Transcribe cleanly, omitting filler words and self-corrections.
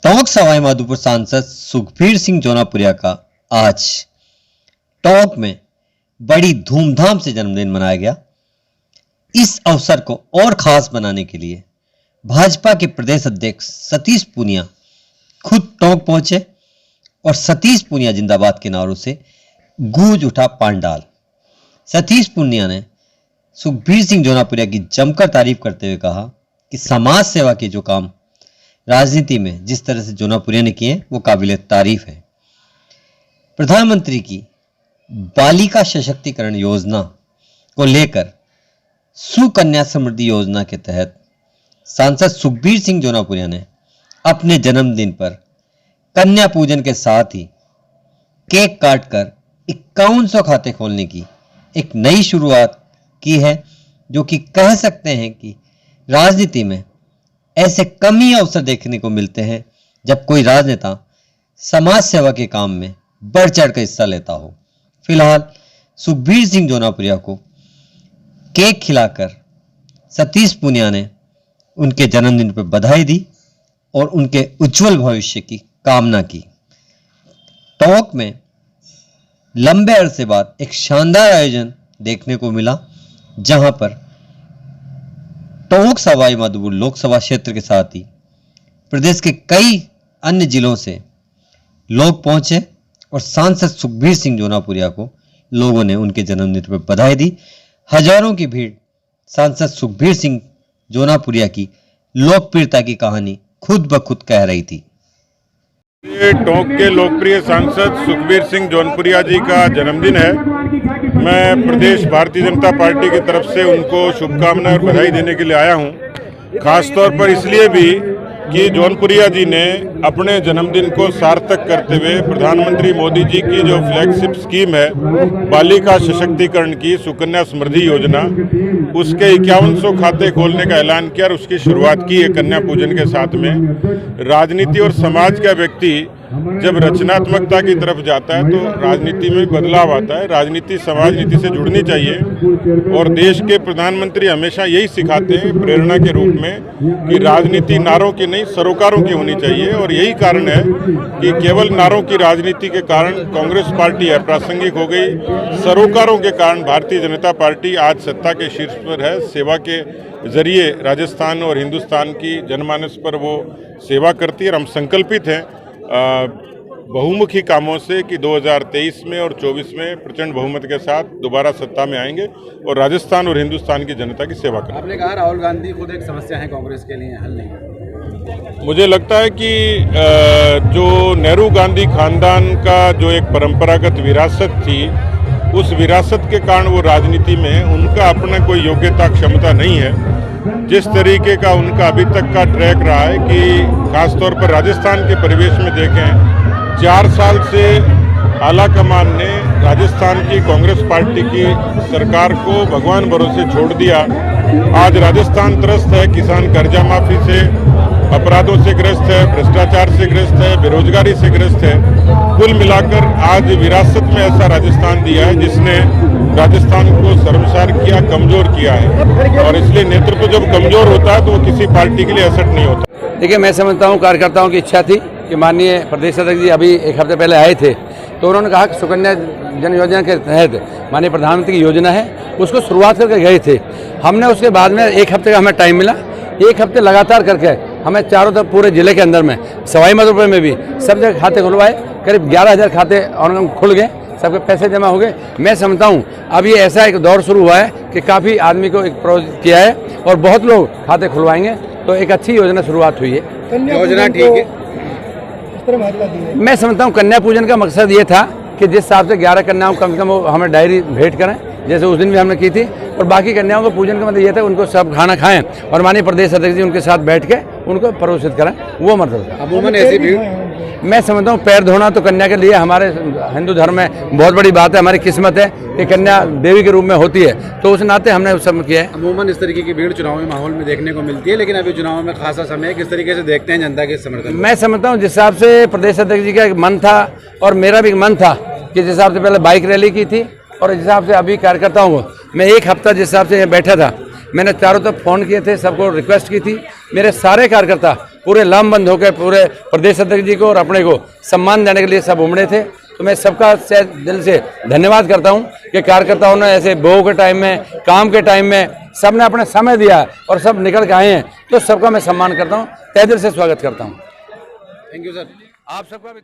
टोंक सवाईमाधोपुर सांसद सुखबीर सिंह जोनापुरिया का आज टोंक में बड़ी धूमधाम से जन्मदिन मनाया गया। इस अवसर को और खास बनाने के लिए भाजपा के प्रदेश अध्यक्ष सतीश पूनिया खुद टोंक पहुंचे और सतीश पूनिया जिंदाबाद के नारों से गूंज उठा पांडाल। सतीश पूनिया ने सुखबीर सिंह जोनापुरिया की जमकर तारीफ करते हुए कहा कि समाज सेवा के जो काम राजनीति में जिस तरह से जोनापुरिया ने किए वो काबिले तारीफ है। प्रधानमंत्री की बालिका सशक्तिकरण योजना को लेकर सुकन्या समृद्धि योजना के तहत सांसद सुखबीर सिंह जोनापुरिया ने अपने जन्मदिन पर कन्या पूजन के साथ ही केक काटकर 5100 खाते खोलने की एक नई शुरुआत की है, जो कि कह सकते हैं कि राजनीति में ऐसे कम ही अवसर देखने को मिलते हैं जब कोई राजनेता समाज सेवा के काम में बढ़ चढ़ कर हिस्सा लेता हो। फिलहाल सुखबीर सिंह जोनापुरिया को केक खिलाकर सतीश पूनिया ने उनके जन्मदिन पर बधाई दी और उनके उज्जवल भविष्य की कामना की। टोंक में लंबे अरसे बाद एक शानदार आयोजन देखने को मिला, जहां पर टोंक सवाईमाधोपुर लोकसभा क्षेत्र के साथ ही प्रदेश के कई अन्य जिलों से लोग पहुंचे और सांसद सुखबीर सिंह जोनापुरिया को लोगों ने उनके जन्मदिन पर बधाई दी। हजारों की भीड़ सांसद सुखबीर सिंह जोनापुरिया की लोकप्रियता की कहानी खुद ब खुद कह रही थी। ये टोंक के लोकप्रिय सांसद सुखबीर सिंह जोनपुरिया जी का जन्मदिन है। मैं प्रदेश भारतीय जनता पार्टी की तरफ से उनको शुभकामनाएं और बधाई देने के लिए आया हूं, खासतौर पर इसलिए भी कि जोनपुरिया जी ने अपने जन्मदिन को सार्थक करते हुए प्रधानमंत्री मोदी जी की जो फ्लैगशिप स्कीम है बालिका सशक्तिकरण की सुकन्या समृद्धि योजना, उसके 5100 खाते खोलने का ऐलान किया और उसकी शुरुआत की है कन्या पूजन के साथ में। राजनीति और समाज का व्यक्ति जब रचनात्मकता की तरफ जाता है तो राजनीति में बदलाव आता है। राजनीति समाज नीति से जुड़नी चाहिए और देश के प्रधानमंत्री हमेशा यही सिखाते हैं प्रेरणा के रूप में कि राजनीति नारों की नहीं सरोकारों की होनी चाहिए। और यही कारण है कि केवल नारों की राजनीति के कारण कांग्रेस पार्टी अप्रासंगिक हो गई, सरोकारों के कारण भारतीय जनता पार्टी आज सत्ता के शीर्ष पर है। सेवा के जरिए राजस्थान और हिंदुस्तान की जनमानस पर वो सेवा करती है और हम संकल्पित हैं बहुमुखी कामों से कि 2023 में और 24 में प्रचंड बहुमत के साथ दोबारा सत्ता में आएंगे और राजस्थान और हिंदुस्तान की जनता की सेवा करेंगे। आपने कहा राहुल गांधी खुद एक समस्या है कांग्रेस के लिए, हल नहीं। मुझे लगता है कि जो नेहरू गांधी खानदान का जो एक परंपरागत विरासत थी, उस विरासत के कारण वो राजनीति में उनका अपना कोई योग्यता क्षमता नहीं है। जिस तरीके का उनका अभी तक का ट्रैक रहा है कि खासतौर पर राजस्थान के परिवेश में देखें, 4 साल से आला कमान ने राजस्थान की कांग्रेस पार्टी की सरकार को भगवान भरोसे छोड़ दिया। आज राजस्थान त्रस्त है, किसान कर्जा माफी से, अपराधों से ग्रस्त है, भ्रष्टाचार से ग्रस्त है, बेरोजगारी से ग्रस्त है। कुल मिलाकर आज विरासत में ऐसा राजस्थान दिया है जिसने राजस्थान को शर्मसार किया, कमजोर किया है। और इसलिए नेतृत्व जब कमजोर होता है तो वो किसी पार्टी के लिए असर नहीं होता। देखिए, मैं समझता हूँ कार्यकर्ताओं की इच्छा थी कि माननीय प्रदेश अध्यक्ष जी अभी एक हफ्ते पहले आए थे, तो उन्होंने कहा कि सुकन्या जन योजना के तहत माननीय प्रधानमंत्री की योजना है, उसको शुरुआत करके गए थे। हमने उसके बाद में एक हफ्ते का हमें टाइम मिला, एक हफ्ते लगातार करके हमें चारों तरफ पूरे जिले के अंदर में सवाईमाधोपुर में भी सब जगह खाते खुलवाए। करीब 11,000 खाते और खुल गए, सबके पैसे जमा हो गए। मैं समझता हूँ अब ये ऐसा एक दौर शुरू हुआ है कि काफ़ी आदमी को एक प्रोजेक्ट किया है और बहुत लोग खाते खुलवाएंगे, तो एक अच्छी योजना शुरुआत हुई है। योजना ठीक है। मैं समझता हूँ कन्या पूजन का मकसद ये था कि जिस हिसाब से 11 कन्याओं कम से कम हमें डायरी भेंट करें, जैसे उस दिन भी हमने की थी, और बाकी कन्याओं को पूजन का मतलब ये था उनको सब खाना खाएं और माननीय प्रदेश अध्यक्ष जी उनके साथ बैठ के उनको परोसित करें, वो मतलब था। अमूमन ऐसी भीड़, मैं समझता हूँ पैर धोना तो कन्या के लिए हमारे हिंदू धर्म में बहुत बड़ी बात है, हमारी किस्मत है कि कन्या देवी के रूप में होती है, तो उस नाते हमने उस समय किया है। अमूमन इस तरीके की भीड़ चुनावी माहौल में देखने को मिलती है, लेकिन अभी चुनाव में खासा समय है, किस तरीके से देखते हैं जनता के समर्थन? मैं समझता हूँ जिस हिसाब से प्रदेश अध्यक्ष जी का एक मन था और मेरा भी मन था कि जिस हिसाब से पहले बाइक रैली की थी और जिस हिसाब से अभी कार्यकर्ताओं को मैं एक हफ्ता जिस हिसाब से बैठा था, मैंने चारों तरफ फ़ोन किए थे, सबको रिक्वेस्ट की थी। मेरे सारे कार्यकर्ता पूरे लामबंद होकर पूरे प्रदेश अध्यक्ष जी को और अपने को सम्मान देने के लिए सब उमड़े थे। तो मैं सबका दिल से धन्यवाद करता हूं कि कार्यकर्ताओं ने ऐसे भोग के टाइम में, काम के टाइम में सबने अपना समय दिया और सब निकल के आए हैं। तो सबका मैं सम्मान करता हूं, तहे दिल से स्वागत करता हूं। Thank you sir. आप सबका भी